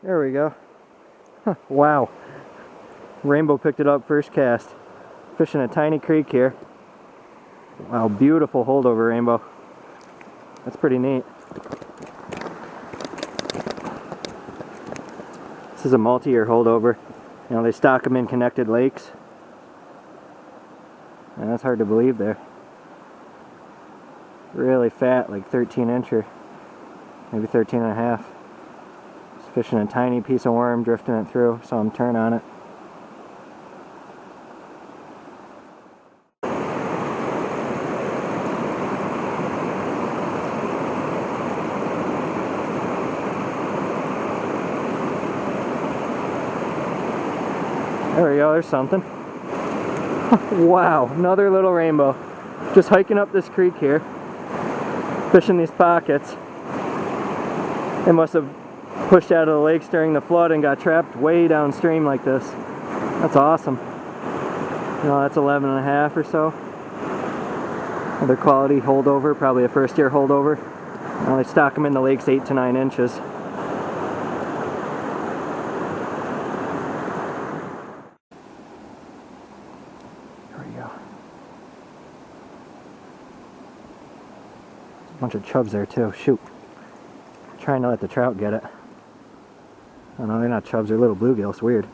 There we go. Wow. Rainbow picked it up first cast. Fishing a tiny creek here. Wow, beautiful holdover rainbow. That's pretty neat. This is a multi-year holdover. You know, they stock them in connected lakes. And that's hard to believe there. Really fat, like 13-incher. Maybe 13 and a half. Just fishing a tiny piece of worm, drifting it through. Saw him turn on it. There we go, there's something. Wow, another little rainbow. Just hiking up this creek here, fishing these pockets. They must have pushed out of the lakes during the flood and got trapped way downstream like this. That's awesome. You know, that's 11 and a half or so. Another quality holdover, probably a first year holdover. You know, they stock them in the lakes 8 to 9 inches. Bunch of chubs there too. Shoot. Trying to let the trout get it. Oh no, they're not chubs, they're little bluegill. It's weird.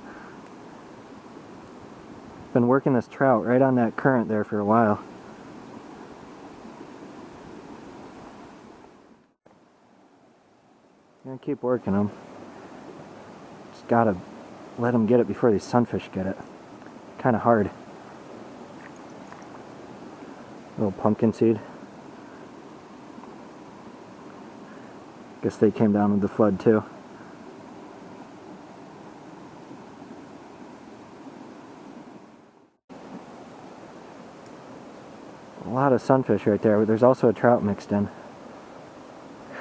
Been working this trout right on that current there for a while. Gonna keep working them. Just gotta let them get it before these sunfish get it. Kinda hard. Little pumpkinseed. Guess they came down with the flood too. A lot of sunfish right there, but there's also a trout mixed in.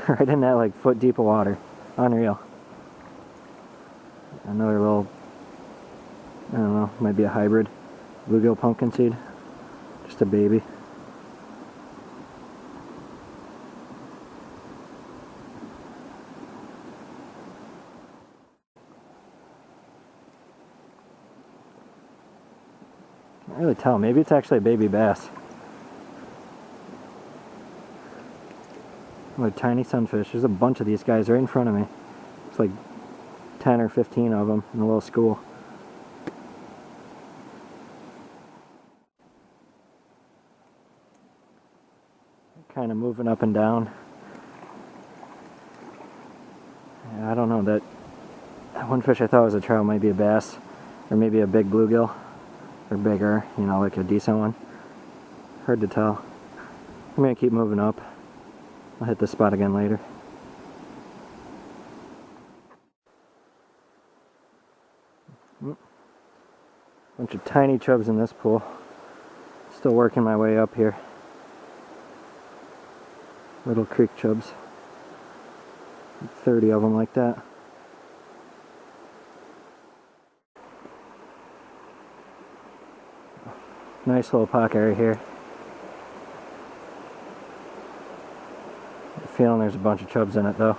Right in that like foot deep of water. Unreal. Another little, I don't know, might be a hybrid bluegill pumpkinseed. Just a baby. Can't really tell. Maybe it's actually a baby bass. What a tiny sunfish. There's a bunch of these guys right in front of me. It's like 10 or 15 of them in a little school. Kind of moving up and down. Yeah, I don't know. That one fish I thought was a trout might be a bass, or maybe a big bluegill. Or bigger, you know, like a decent one. Hard to tell. I'm gonna keep moving up. I'll hit this spot again later. Bunch of tiny chubs in this pool. Still working my way up here. Little creek chubs. 30 of them like that. Nice little pocket right here. I have a feeling there's a bunch of chubs in it though.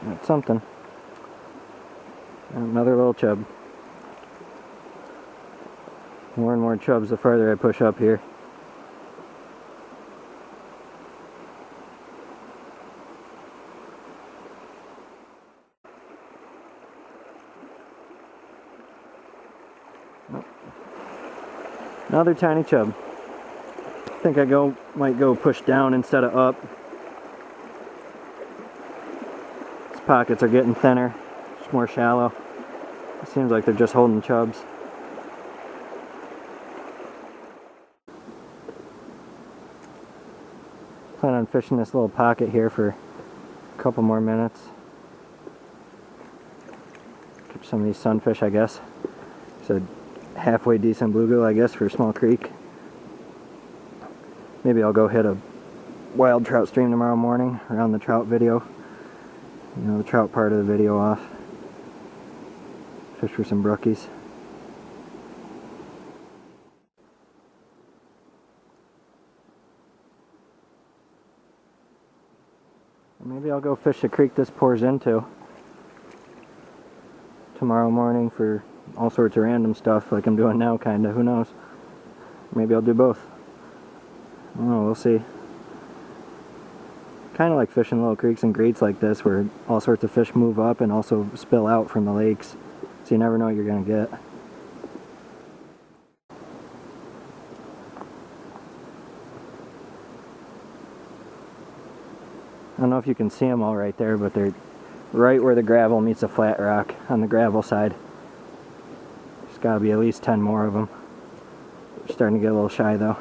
That's something. And another little chub. More and more chubs the farther I push up here. Another tiny chub. I think I might go push down instead of up. These pockets are getting thinner, just more shallow. It seems like they're just holding chubs. Plan on fishing this little pocket here for a couple more minutes. Keep some of these sunfish, I guess. It's a halfway decent bluegill, I guess, for a small creek. Maybe I'll go hit a wild trout stream tomorrow morning around the trout video. You know, the trout part of the video off. Fish for some brookies. Maybe I'll go fish the creek this pours into tomorrow morning for all sorts of random stuff like I'm doing now, kinda. Who knows? Maybe I'll do both. I don't know, we'll see. Kinda like fishing little creeks and grates like this where all sorts of fish move up and also spill out from the lakes. So you never know what you're gonna get. I don't know if you can see them all right there, but they're right where the gravel meets the flat rock on the gravel side. There's got to be at least 10 more of them. We're starting to get a little shy though.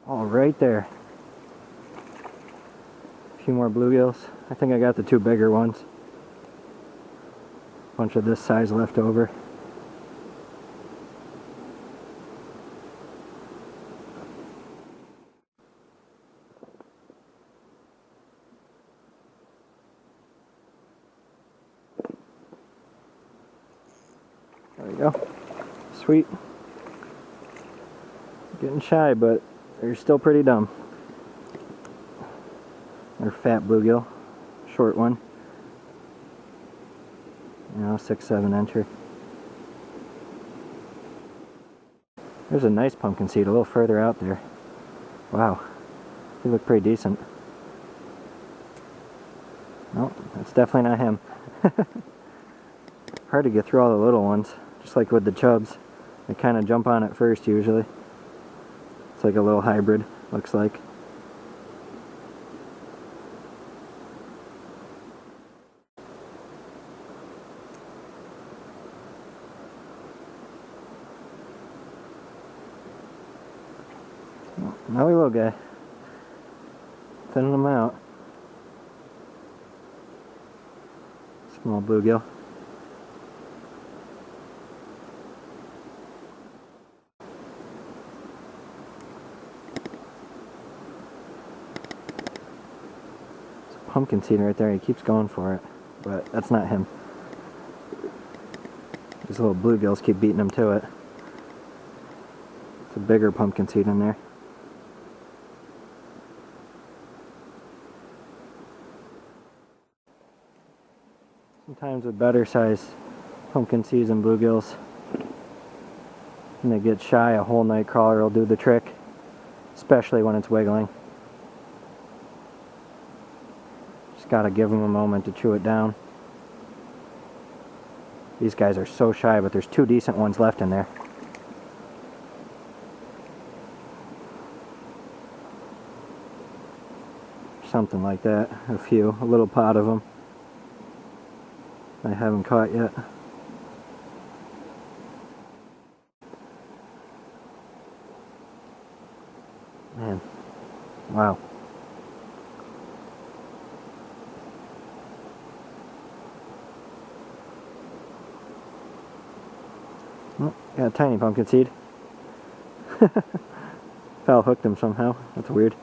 All right there. A few more bluegills. I think I got the 2 bigger ones. Bunch of this size left over. There we go. Sweet. Getting shy, but they're still pretty dumb. They're fat bluegill. Short one. You know, 6-7 incher. There's a nice pumpkinseed a little further out there. Wow. They look pretty decent. Nope, that's definitely not him. Hard to get through all the little ones, just like with the chubs. They kind of jump on it first usually. It's like a little hybrid, looks like. Another little guy. Thinning them out. Small bluegill. There's a pumpkinseed right there. He keeps going for it, but that's not him. These little bluegills keep beating him to it. It's a bigger pumpkinseed in there. Sometimes with better size pumpkinseeds and bluegills, when they get shy, a whole night crawler will do the trick, especially when it's wiggling. Just gotta give them a moment to chew it down. These guys are so shy, but there's 2 decent ones left in there. Something like that, a little pot of them. I haven't caught yet. Man, wow. Oh, got a tiny pumpkinseed. Foul hooked him somehow. That's weird.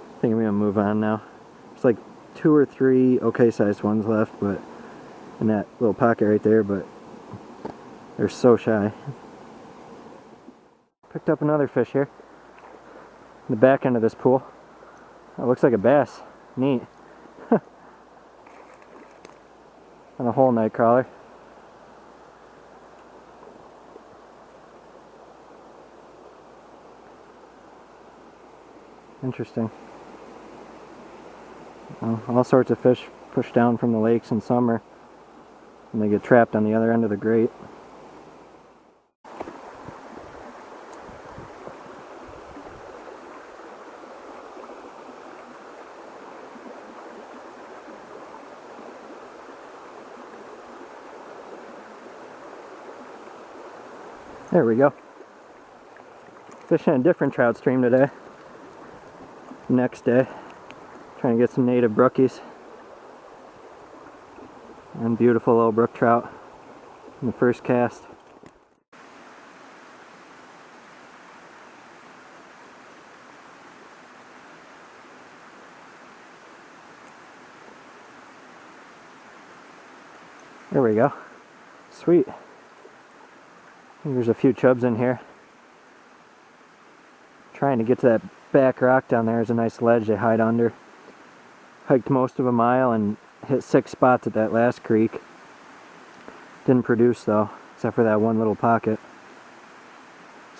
I think I'm gonna move on now. There's like 2 or 3 okay sized ones left, but in that little pocket right there, but they're so shy. Picked up another fish here in the back end of this pool. It looks like a bass. Neat. On a whole night crawler. Interesting. Well, all sorts of fish push down from the lakes in summer and they get trapped on the other end of the grate. There we go. Fishing a different trout stream today. Next day. Trying to get some native brookies. And beautiful little brook trout in the first cast. There we go. Sweet. There's a few chubs in here. Trying to get to that back rock down there is a nice ledge they hide under. Hiked most of a mile and hit 6 spots at that last creek. Didn't produce though, except for that one little pocket.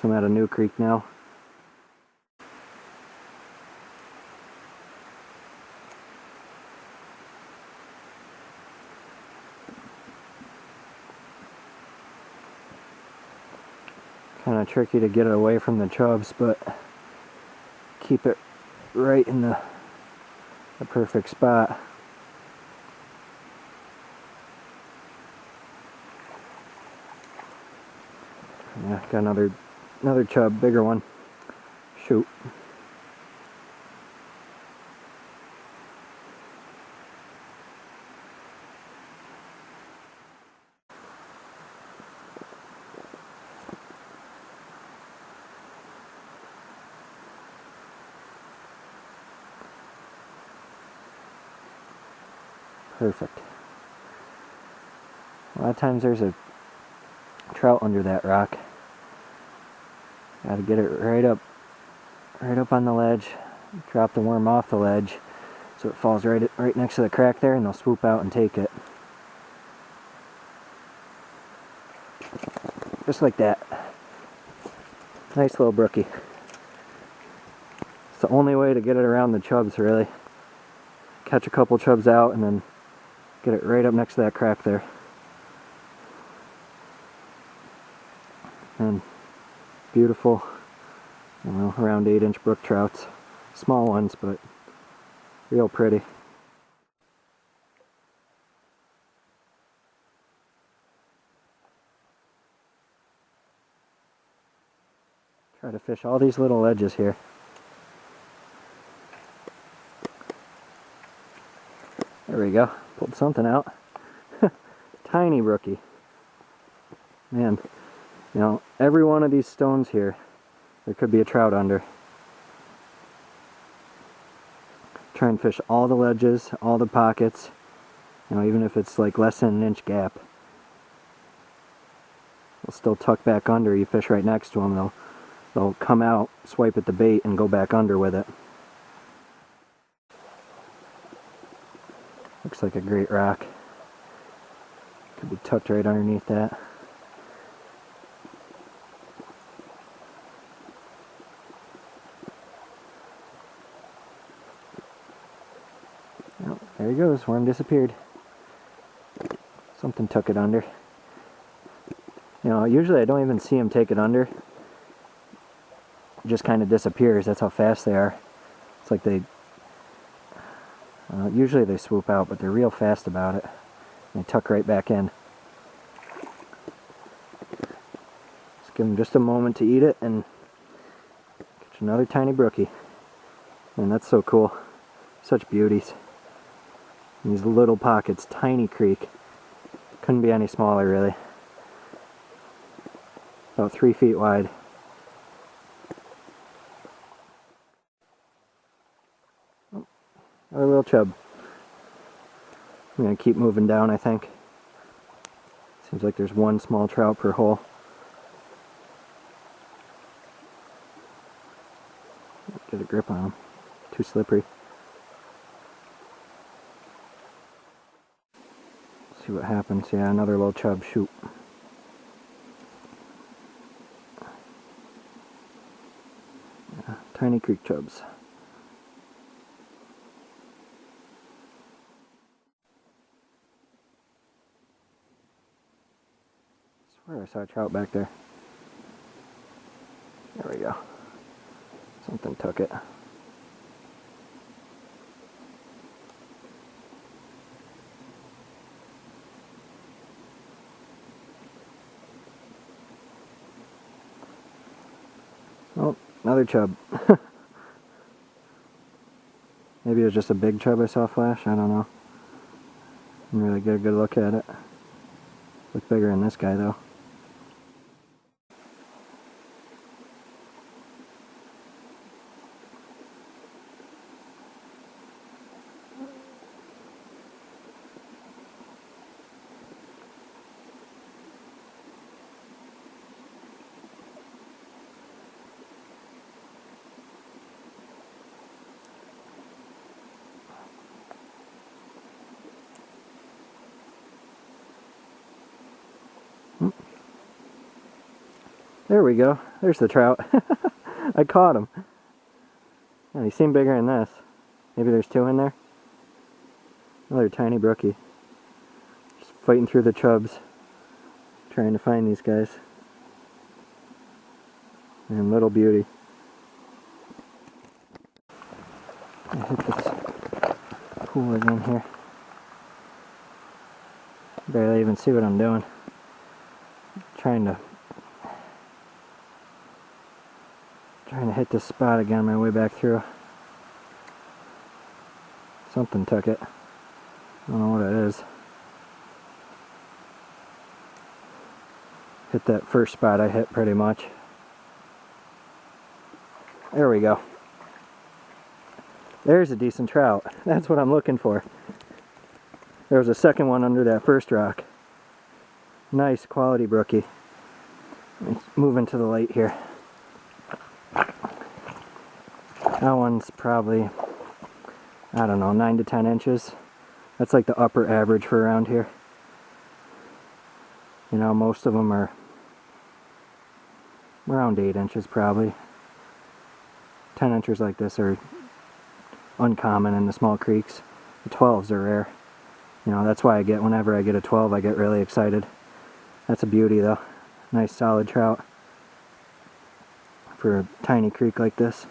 So I'm at a new creek now. Kind of tricky to get it away from the chubs, but keep it right in the perfect spot. Yeah, got another chub, bigger one. Shoot. Perfect. A lot of times there's a trout under that rock. Gotta get it right up on the ledge. Drop the worm off the ledge so it falls right next to the crack there, and they'll swoop out and take it. Just like that. Nice little brookie. It's the only way to get it around the chubs, really. Catch a couple chubs out and then get it right up next to that crack there. And beautiful, you know, around 8-inch brook trouts. Small ones, but real pretty. Try to fish all these little ledges here. There we go. Pulled something out. Tiny brookie. Man, you know, every one of these stones here, there could be a trout under. Try and fish all the ledges, all the pockets, you know, even if it's like less than 1-inch gap. They'll still tuck back under. You fish right next to them, they'll come out, swipe at the bait, and go back under with it. Looks like a great rock. Could be tucked right underneath that. Oh, there he goes. Worm disappeared. Something took it under. You know, usually I don't even see him take it under. It just kind of disappears. That's how fast they are. It's like they... usually they swoop out, but they're real fast about it. They tuck right back in. Let's give them just a moment to eat it and catch another tiny brookie. Man, that's so cool. Such beauties. And these little pockets, tiny creek. Couldn't be any smaller, really. About 3 feet wide. Oh, another little chub. I'm going to keep moving down, I think. Seems like there's one small trout per hole. Get a grip on him. Too slippery. See what happens. Yeah, another little chub. Shoot. Yeah, tiny creek chubs. I swear I saw a trout back there. There we go. Something took it. Oh, another chub. Maybe it was just a big chub I saw flash, I don't know. Didn't really get a good look at it. Looked bigger than this guy though. There we go. There's the trout. I caught him. Yeah, he seemed bigger than this. Maybe there's two in there. Another tiny brookie. Just fighting through the chubs. Trying to find these guys. And little beauty. I hit this pool again here. Barely even see what I'm doing. Trying to hit this spot again on my way back through. Something took it. I don't know what it is. Hit that first spot I hit pretty much. There we go. There's a decent trout. That's what I'm looking for. There was a second one under that first rock. Nice quality brookie. Moving to the light here. That one's probably, I don't know, 9 to 10 inches. That's like the upper average for around here. You know, most of them are around 8 inches probably. 10 inches like this are uncommon in the small creeks. The 12s are rare. You know, that's why whenever I get a 12, I get really excited. That's a beauty though. Nice solid trout for a tiny creek like this.